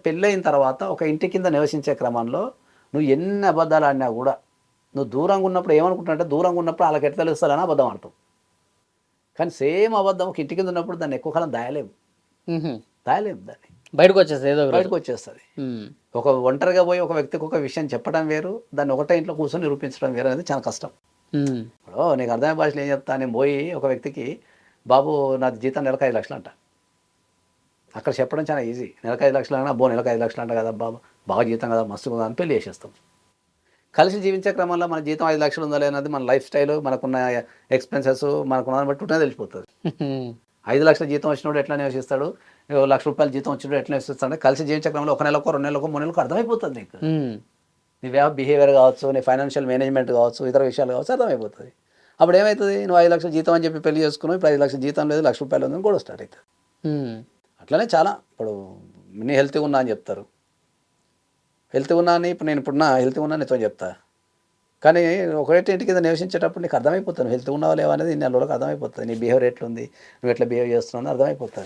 పెళ్ళయిన తర్వాత ఒక ఇంటి కింద నివసించే క్రమంలో నువ్వు ఎన్ని అబద్ధాలు ఆడినా కూడా నువ్వు దూరంగా ఉన్నప్పుడు ఏమనుకుంటున్నావు అంటే దూరంగా ఉన్నప్పుడు వాళ్ళకి ఎట్లా తెలుస్తారని అబద్ధం ఆడతావు. కానీ సేమ్ అబద్ధం ఒక ఇంటి కింద ఉన్నప్పుడు దాన్ని ఎక్కువ కాలం దాయలేము. హుహు. దాయలేము దాన్ని. బయటకు వచ్చేస్తుంది ఏదో ఒక రోజు. బయటకు వచ్చేస్తుంది. ఒక ఒంటరిగా పోయి ఒక వ్యక్తికి ఒక విషయం చెప్పడం వేరు, దాన్ని ఒకటే ఇంట్లో కూర్చొని నిరూపించడం వేరు అనేది చాలా కష్టం. ఇప్పుడు నీకు అర్థమైన భాషలో ఏం చెప్తా, నేను పోయి ఒక వ్యక్తికి బాబు నాది జీతం నెలకు 5 లక్షలు అంట. అక్కడ చెప్పడం చాలా ఈజీ. నెలకు 5 లక్షలు అన్నా, నెలకు 5 లక్షలు అంట కదా బాబు, బాగా జీతం కదా, మస్తు కదా అని పెళ్లి చేసేస్తాం. కలిసి జీవించే క్రమంలో మన జీతం 5 లక్షలు ఉందా లేదన్నది మన లైఫ్ స్టైల్, మనకున్న ఎక్స్పెన్సెస్, మనకున్న దాన్ని బట్టి ఉంటే తెలిసిపోతుంది. 5 లక్షల జీతం వచ్చినప్పుడు ఎట్లా నివసిస్తాడు, ₹1,00,000 జీతం వచ్చినప్పుడు ఎట్లా నివసిస్తాడు, కలిసి జీవించే క్రమంలో 1 నెలకో 2 నెలలకో 3 నెలలకు అర్థమైపోతుంది నీకు. నీ బిహేవియర్ కావచ్చు, నీ ఫైనాన్షియల్ మేనేజ్మెంట్ కావచ్చు, ఇతర విషయాలు కావచ్చు, అర్థమైపోతుంది. అప్పుడు ఏమవుతుంది, నువ్వు 5 లక్షల జీతం అని చెప్పి పెళ్లి చేసుకున్నావు, ఇప్పుడు 5 లక్షల జీతం లేదు, ₹1,00,000 ఉందని కూడా స్టార్ట్ అవుతుంది. అట్లనే చాలా ఇప్పుడు నీ హెల్తీగా ఉన్నా అని చెప్తారు. హెల్తీగా ఉన్నా అని ఇప్పుడు హెల్తీగా ఉన్నా నీతో చెప్తా. కానీ ఒకటే ఇంటి కింద నివసించేటప్పుడు నీకు అర్థమైపోతుంది హెల్తీగా ఉన్నావా లేవా అనేది. నెల రోజులకు అర్థమైపోతుంది. నీ బిహేవియర్ ఎట్లుంది, నువ్వు ఎట్లా బిహేవ్ చేస్తున్నావు అని అర్థమైపోతుంది.